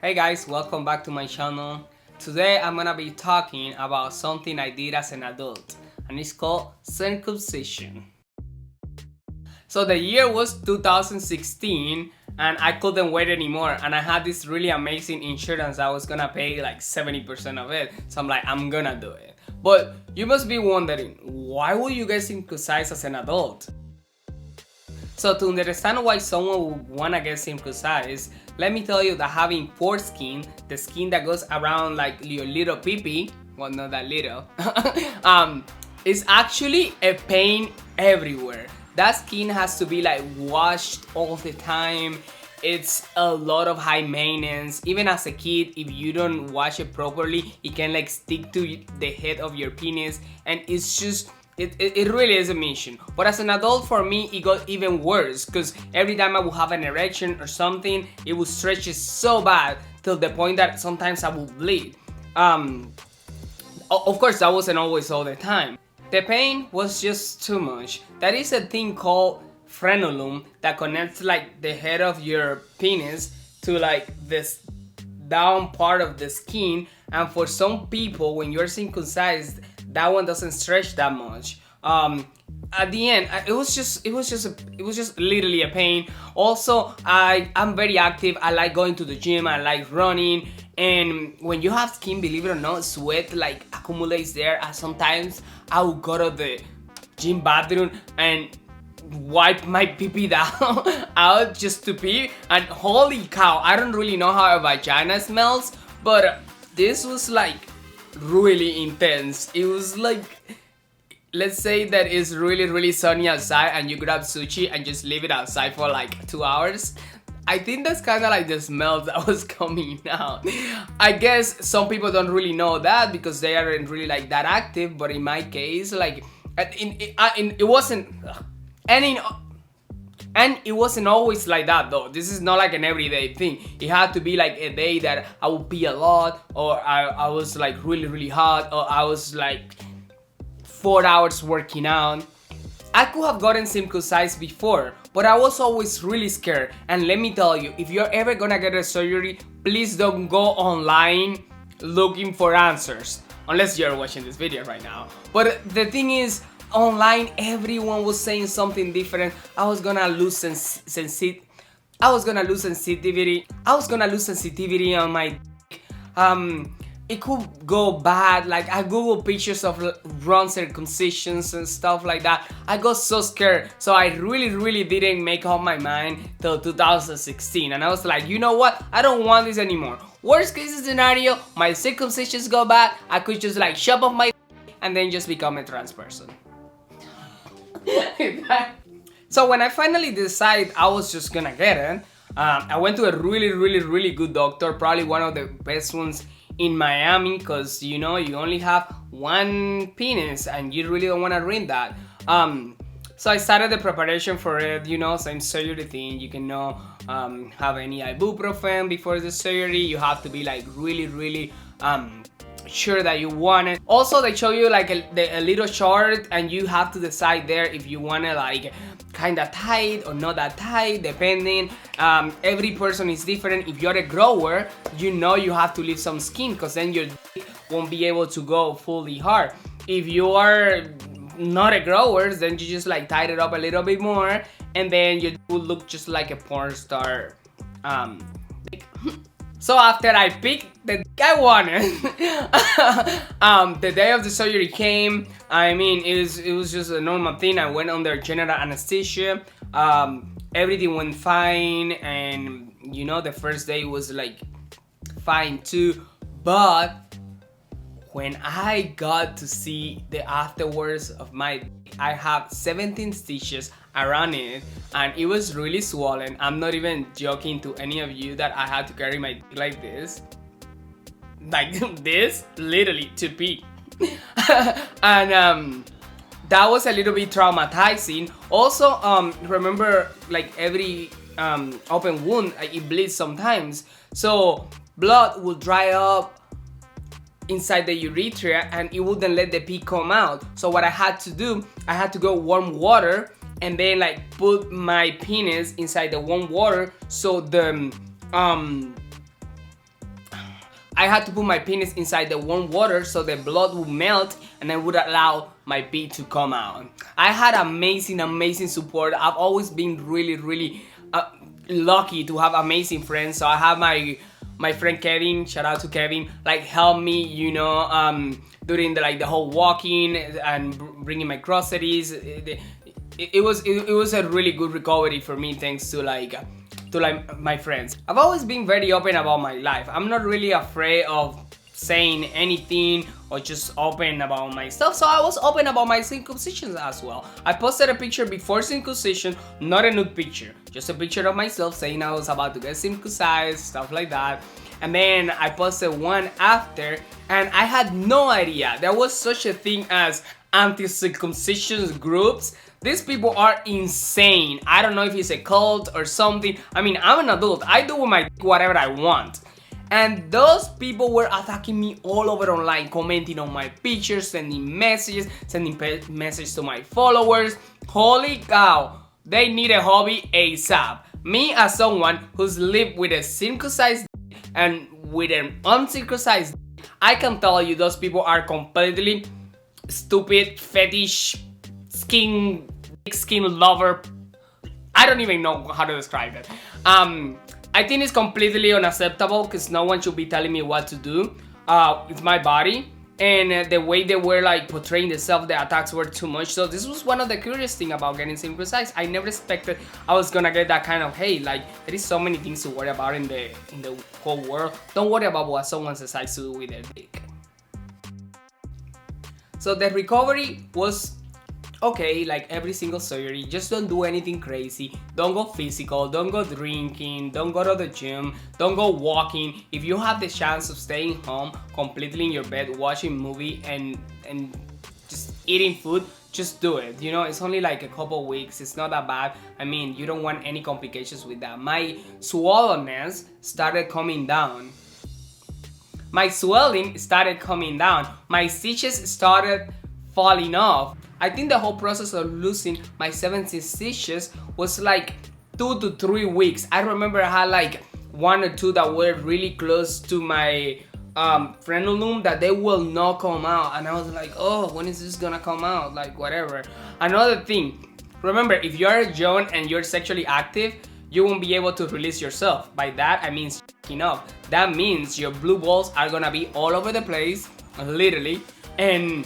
Hey guys, welcome back to my channel. Today I'm gonna be talking about something I did as an adult, and it's called circumcision. So the year was 2016 and I couldn't wait anymore, and I had this really amazing insurance. I was gonna pay like 70% of it, so I'm like, I'm gonna do it. But you must be wondering, why would you get circumcised as an adult? So to understand why someone would wanna get circumcised, let me tell you that having foreskin, the skin that goes around like your little pee-pee, well, not that little, is actually a pain everywhere. That skin has to be like washed all the time. It's a lot of high maintenance. Even as a kid, if you don't wash it properly, it can like stick to the head of your penis, and it's just it really is a mission. But as an adult, for me, it got even worse, because every time I would have an erection or something, it would stretch it so bad till the point that sometimes I would bleed. Of course, that wasn't always all the time. The pain was just too much. There is a thing called frenulum that connects like the head of your penis to like this down part of the skin, and for some people, when you're circumcised, that one doesn't stretch that much. At the end, it was just literally a pain. Also, I'm very active. I like going to the gym. I like running. And when you have skin, believe it or not, sweat like accumulates there. And sometimes I will go to the gym bathroom and wipe my pee-pee down out just to pee. And holy cow, I don't really know how a vagina smells, but this was like really intense. It was like, let's say that it's really sunny outside and you grab sushi and just leave it outside for like 2 hours. I think that's kind of like the smell that was coming out. I guess some people don't really know that because they aren't really like that active, but in my case, like it wasn't, and it wasn't always like that though. This is not like an everyday thing. It had to be like a day that I would pee a lot, or I was like really hot, or I was like 4 hours working out. I could have gotten circumcised before, but I was always really scared. And let me tell you, if you're ever gonna get a surgery, please don't go online looking for answers. Unless you're watching this video right now. But the thing is, online everyone was saying something different. I was gonna lose sensitivity. I was gonna lose sensitivity on my dick. It could go bad. Like, I googled pictures of wrong circumcisions and stuff like that. I got so scared, so I really didn't make up my mind till 2016, and I was like, you know what, I don't want this anymore. Worst case scenario, my circumcisions go bad, I could just like shove off my and then just become a trans person. So when I finally decided I was just gonna get it, I went to a really good doctor, probably one of the best ones in Miami, because you know, you only have one penis and you really don't want to ruin that. So I started the preparation for it, you know, same surgery thing. You can have any ibuprofen before the surgery. You have to be like really sure that you want it. Also, they show you like a little chart, and you have to decide there if you want to like kind of tight or not that tight, depending. Every person is different. If you're a grower, you know you have to leave some skin, because then your dick won't be able to go fully hard. If you are not a grower, then you just like tighten it up a little bit more, and then you will look just like a porn star. So after I picked the dick I wanted, the day of the surgery came. I mean, it was just a normal thing. I went under general anesthesia. Everything went fine, and you know, the first day was like fine too. But when I got to see the afterwards of my dick, I have 17 stitches around it, and it was really swollen. I'm not even joking to any of you that I had to carry my dick like this, literally to pee. And that was a little bit traumatizing. Also, remember, like every open wound, it bleeds sometimes, so blood will dry up inside the urethra and it wouldn't let the pee come out. So what I had to do, I had to go warm water and then like put my penis inside the warm water, so the I had to put my penis inside the warm water so the blood would melt and I would allow my pee to come out. I had amazing support. I've always been really lucky to have amazing friends. So I have my friend Kevin, shout out to Kevin, like help me, you know, during the whole walking and bringing my groceries. It was a really good recovery for me, thanks to my friends. I've always been very open about my life. I'm not really afraid of saying anything or just open about my stuff, so I was open about my circumcision as well. I posted a picture before circumcision, not a nude picture, just a picture of myself saying I was about to get circumcised, stuff like that. And then I posted one after, and I had no idea there was such a thing as anti-circumcision groups. These people are insane. I don't know if it's a cult or something. I mean, I'm an adult. I do with my dick whatever I want. And those people were attacking me all over online, commenting on my pictures, sending messages, sending messages to my followers. Holy cow, they need a hobby ASAP. Me, as someone who's lived with a circumcised dick and with an uncircumcised dick, I can tell you those people are completely stupid, fetish, skin lover. I don't even know how to describe it. I think it's completely unacceptable because no one should be telling me what to do. It's my body, and the way they were like portraying themselves, the attacks were too much. So this was one of the curious things about getting circumcised. I never expected I was gonna get that kind of hate. Like, there is so many things to worry about in the whole world. Don't worry about what someone decides to do with their dick. So the recovery was okay, like every single surgery. Just don't do anything crazy. Don't go physical, don't go drinking, don't go to the gym, don't go walking. If you have the chance of staying home completely in your bed, watching movie and just eating food, just do it. You know, it's only like a couple weeks, it's not that bad. I mean, you don't want any complications with that. My swollenness started coming down. My swelling started coming down. My stitches started falling off. I think the whole process of losing my 17 stitches was like 2 to 3 weeks. I remember I had like 1 or 2 that were really close to my frenulum that they will not come out, and I was like, oh, when is this gonna come out? Like, whatever. Another thing, remember, if you're young and you're sexually active, you won't be able to release yourself. By that I mean f***ing up. That means your blue balls are gonna be all over the place, literally, and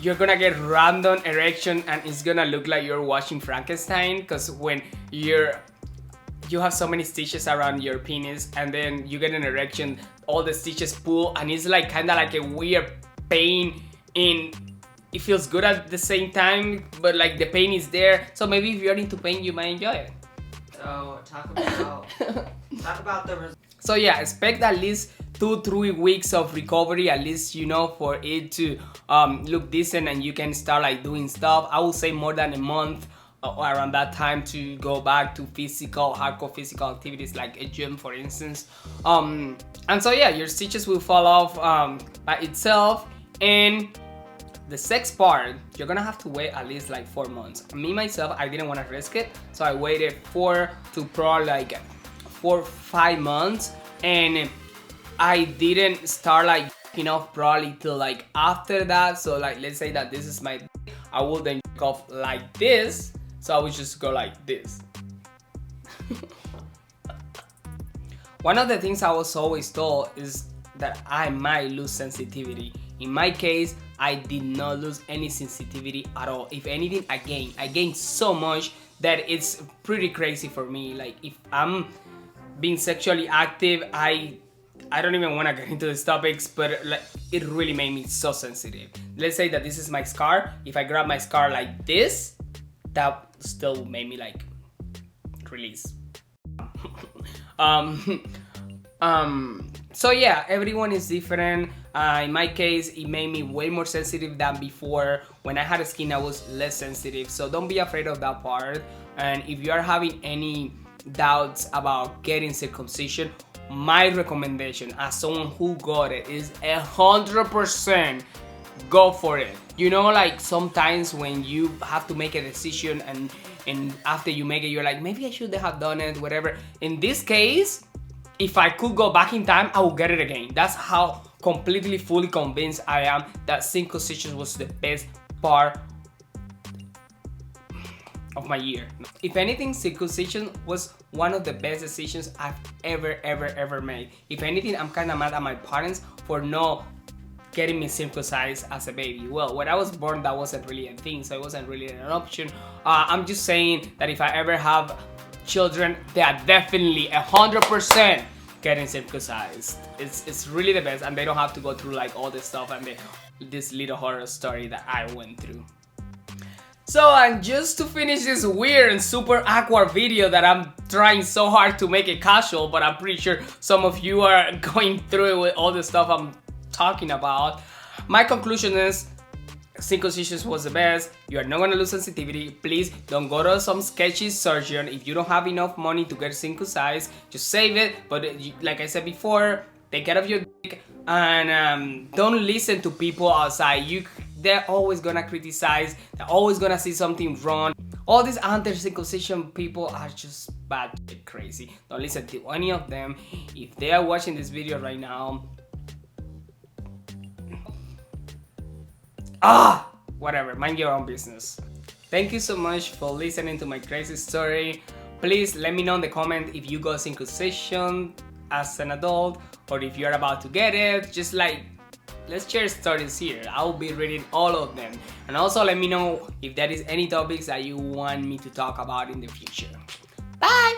you're gonna get random erection, and it's gonna look like you're watching Frankenstein, because when you have so many stitches around your penis and then you get an erection, all the stitches pull, and it's like kind of like a weird pain it feels good at the same time, but like the pain is there. So maybe if you're into pain, you might enjoy it. So talk about the So yeah, expect at least 2-3 weeks of recovery, at least, you know, for it to look decent and you can start like doing stuff. I would say more than a month around that time to go back to hardcore physical activities like a gym, for instance. And so yeah, your stitches will fall off by itself. And the sex part, you're gonna have to wait at least like 4 months. Me myself, I didn't want to risk it, so I waited 4 to probably like 4-5 months, and I didn't start like probably till like after that. So like, let's say that this is my dick, I will then jerk off like this, so I would just go like this. One of the things I was always told is that I might lose sensitivity. In my case, I did not lose any sensitivity at all. If anything, I gained so much that it's pretty crazy for me. Like, if I'm being sexually active, I don't even want to get into these topics, but like, it really made me so sensitive. Let's say that this is my scar. If I grab my scar like this, that still made me like release. So yeah, everyone is different. In my case, it made me way more sensitive than before. When I had a skin, I was less sensitive. So don't be afraid of that part. And if you are having any doubts about getting circumcision, my recommendation as someone who got it is 100% go for it. You know, like sometimes when you have to make a decision and after you make it, you're like, maybe I should have done it, whatever. In this case, if I could go back in time, I would get it again. That's how completely, fully convinced I am that circumcision was the best part of my year. If anything, circumcision was one of the best decisions I've ever made. If anything, I'm kind of mad at my parents for not getting me circumcised as a baby. Well, when I was born, that wasn't really a thing, so it wasn't really an option. I'm just saying that if I ever have children, they are definitely 100% getting circumcised. It's really the best, and they don't have to go through like all this stuff and this little horror story that I went through. So, and just to finish this weird and super awkward video that I'm trying so hard to make it casual, but I'm pretty sure some of you are going through it with all the stuff I'm talking about. My conclusion is circumcision was the best. You are not gonna lose sensitivity. Please don't go to some sketchy surgeon if you don't have enough money to get circumcised. Just save it. But like I said before, take care of your dick and don't listen to people outside. They're always gonna criticize. They're always gonna see something wrong. All these anti-circumcision people are just bad shit crazy. Don't listen to any of them. If they are watching this video right now, whatever, mind your own business. Thank you so much for listening to my crazy story. Please let me know in the comment if you got circumcision as an adult or if you're about to get it. Just like, let's share stories here. I'll be reading all of them. And also let me know if there is any topics that you want me to talk about in the future. Bye!